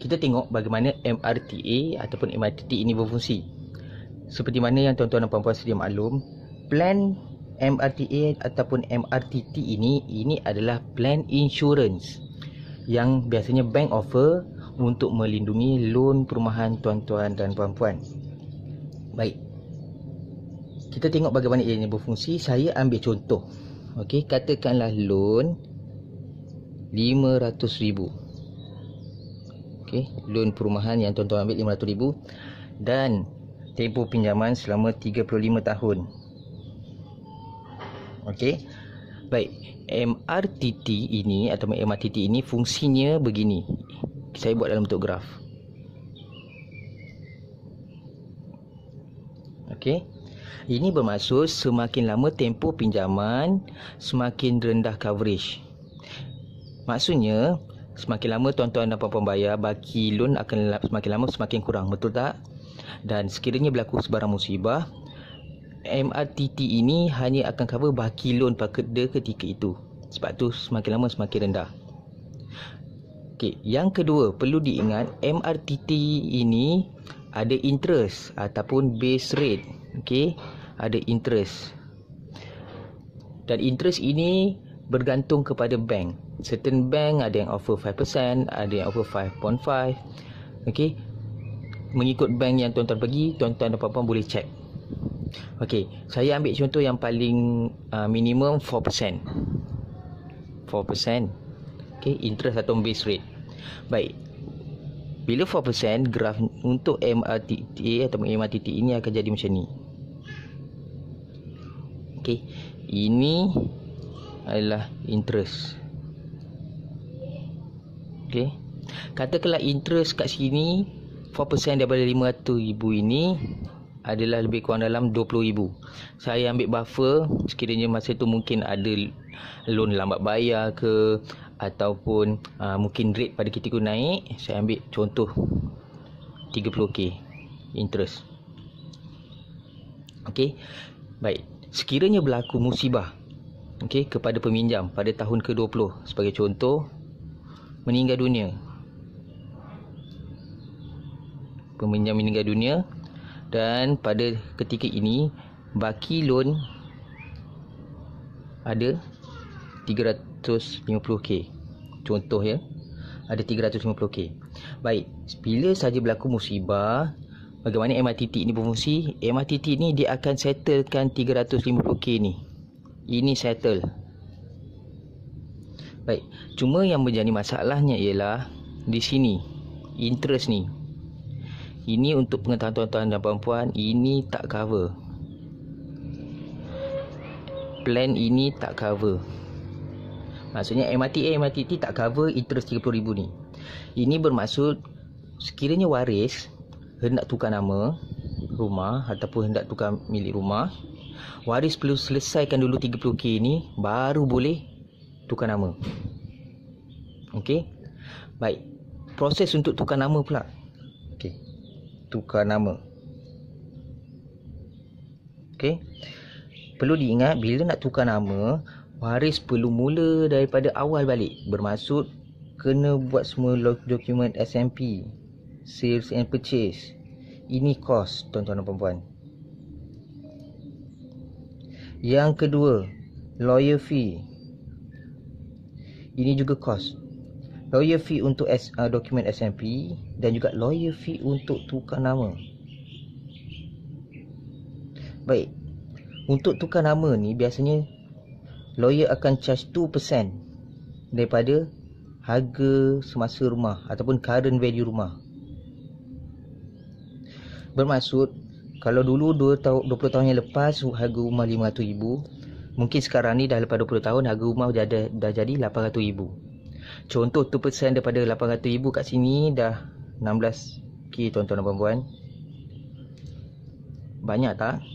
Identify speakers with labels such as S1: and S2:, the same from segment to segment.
S1: kita tengok bagaimana MRTA ataupun MRTT ini berfungsi. Seperti mana yang tuan-tuan dan puan-puan sedia maklum, plan MRTA ataupun MRTT ini adalah plan insurance yang biasanya bank offer untuk melindungi loan perumahan tuan-tuan dan puan-puan. Baik, kita tengok bagaimana ianya berfungsi. Saya ambil contoh. Okey, katakanlah loan 500,000. Okey, loan perumahan yang tuan-tuan ambil 500,000 dan tempoh pinjaman selama 35 tahun. Okey. Baik, MRTT ini atau MRTT ini fungsinya begini. Saya buat dalam bentuk graf. Okey. Ini bermaksud semakin lama tempoh pinjaman, semakin rendah coverage. Maksudnya, semakin lama tuan-tuan dan puan-puan bayar, baki loan akan semakin lama semakin kurang, betul tak? Dan sekiranya berlaku sebarang musibah, MRTT ini hanya akan cover baki loan pada ketika itu. Sebab tu semakin lama semakin rendah. Okey, yang kedua perlu diingat, MRTT ini ada interest ataupun base rate. Okey, ada interest. Dan interest ini bergantung kepada bank. Certain bank ada yang offer 5%, ada yang offer 5.5. Okey, mengikut bank yang tuan-tuan pergi, tuan-tuan dan puan-puan boleh check. Okey, saya ambil contoh yang paling minimum 4%. 4%. Okey, interest atau base rate. Baik. Bila 4%, graf untuk MRTT atau MRTT ini akan jadi macam ni. Okey, ini adalah interest. Okey. Katakanlah interest kat sini 4% daripada 500,000 ini adalah lebih kurang dalam 20,000. Saya ambil buffer sekiranya masa tu mungkin ada loan lambat bayar ke ataupun mungkin rate pada ketika naik. Saya ambil contoh 30k interest. Okey. Baik, sekiranya berlaku musibah kepada peminjam pada tahun ke-20, sebagai contoh meninggal dunia. Peminjam meninggal dunia dan pada ketika ini baki loan ada 350k. Contoh ya, ada 350k. Baik, bila saja berlaku musibah, bagaimana MRTT ini berfungsi? MRTT ni dia akan settlekan 350k ni. Ini settle. Baik, cuma yang menjadi masalahnya ialah di sini interest ni. Ini untuk pengetahuan tuan-tuan dan puan-puan, ini tak cover. Plan ini tak cover. Maksudnya MRTT tak cover interest 30,000 ni. Ini bermaksud sekiranya waris hendak tukar nama rumah ataupun hendak tukar milik rumah, waris perlu selesaikan dulu 30k ni baru boleh tukar nama. Okey. Baik. Proses untuk tukar nama pula. Okey. Tukar nama. Okey. Perlu diingat, bila nak tukar nama, waris perlu mula daripada awal balik. Bermaksud kena buat semua dokumen SMP, sales and purchase. Ini kos tuan-tuan dan puan-puan. Yang kedua, lawyer fee. Ini juga kos. Lawyer fee untuk dokumen SMP dan juga lawyer fee untuk tukar nama. Baik. Untuk tukar nama ni biasanya lawyer akan charge 2% daripada harga semasa rumah ataupun current value rumah. Bermaksud kalau dulu 20 tahun yang lepas harga rumah 500,000, mungkin sekarang ni dah lepas 20 tahun harga rumah dah jadi 800,000. Contoh 2% daripada 800,000 kat sini dah 16k tuan-tuan dan puan-puan. Banyak tak?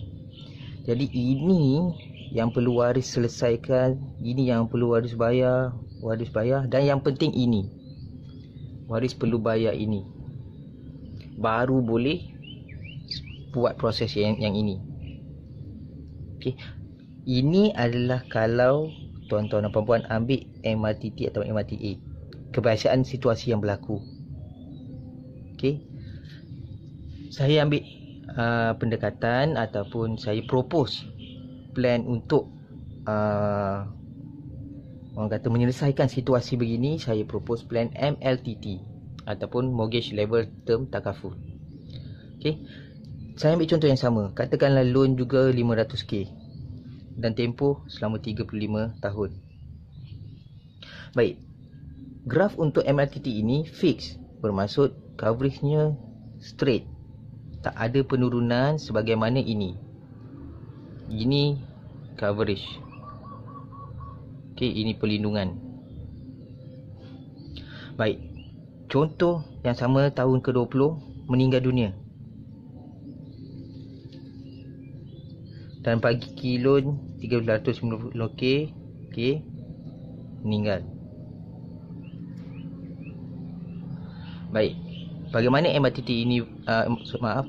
S1: Jadi ini yang perlu waris selesaikan, ini yang perlu waris bayar dan yang penting ini. Waris perlu bayar ini. Baru boleh buat proses yang ini. Okey. Ini adalah kalau tuan-tuan dan puan-puan ambil MRTT atau MRTA. Kebiasaan situasi yang berlaku. Okey. Saya ambil pendekatan ataupun saya propose plan untuk orang kata menyelesaikan situasi begini. Saya propose plan MLTT ataupun Mortgage Level Term Takaful. Okey. Saya ambil contoh yang sama. Katakanlah loan juga 500k dan tempoh selama 35 tahun. Baik. Graf untuk MLTT ini fix, bermaksud coveragenya straight. Tak ada penurunan sebagaimana ini. Ini coverage. Okey, ini perlindungan. Baik. Contoh yang sama tahun ke-20 meninggal dunia. Dan bagi loan 390k, okey, meninggal. Baik. Bagaimana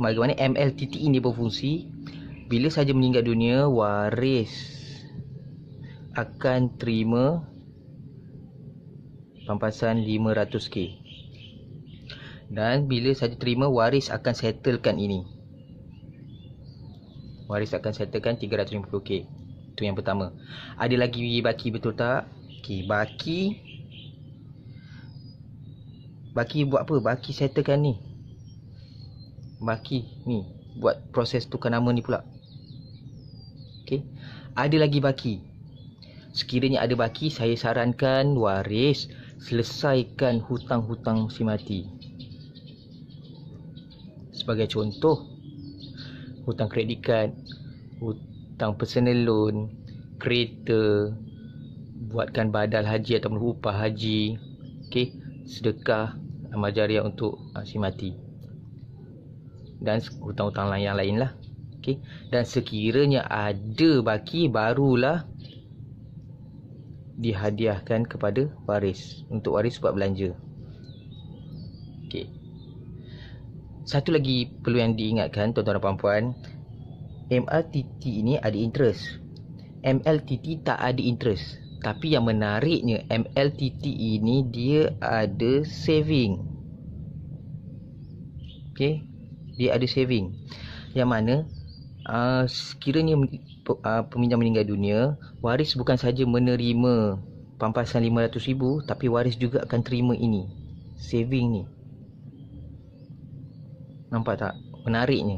S1: bagaimana MLTT ini berfungsi? Bila saja meninggal dunia, waris akan terima pampasan 500k. Dan bila saja terima, waris akan settlekan ini. Waris akan settlekan 350k. Itu yang pertama. Ada lagi baki, betul tak? Okey, Baki buat apa? Baki settlekan ni. Baki ni buat proses tukar nama ni pula. Okey. Ada lagi baki. Sekiranya ada baki, saya sarankan waris selesaikan hutang-hutang si mati. Sebagai contoh, hutang kredit kad, hutang personal loan, kereta, buatkan badal haji ataupun upah haji, okey, sedekah amal jariah untuk si mati, dan hutang-hutang yang lain lah. Okey. Dan sekiranya ada baki, barulah dihadiahkan kepada waris, untuk waris buat belanja. Okey. Satu lagi perlu yang diingatkan tuan-tuan dan puan-puan, MLTT ini ada interest, MLTT tak ada interest. Tapi yang menariknya, MLTT ini dia ada saving. Okey, dia ada saving. Yang mana sekiranya peminjam meninggal dunia, waris bukan saja menerima pampasan 500,000, tapi waris juga akan terima ini, saving ni. Nampak tak menariknya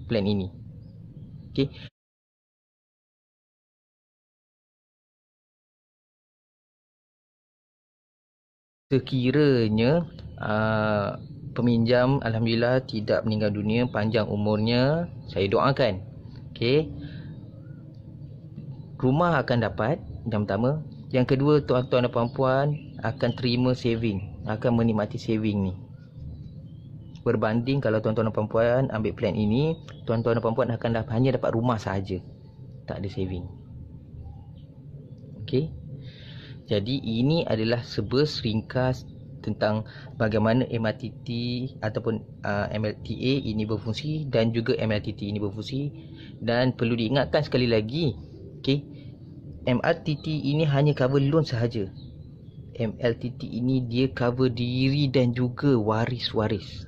S1: plan ini? Okey. Sekiranya peminjam alhamdulillah tidak meninggal dunia, panjang umurnya, saya doakan. Okey. Rumah akan dapat yang pertama. Yang kedua, tuan-tuan dan puan-puan akan terima saving, akan menikmati saving ni. Berbanding kalau tuan-tuan dan puan-puan ambil plan ini, tuan-tuan dan puan-puan akan hanya dapat rumah sahaja, tak ada saving. Okey. Jadi ini adalah sebers ringkas tentang bagaimana MLTT ataupun MLTA ini berfungsi dan juga MLTT ini berfungsi. Dan perlu diingatkan sekali lagi, okey, MLTT ini hanya cover loan sahaja. MLTT ini dia cover diri dan juga waris-waris.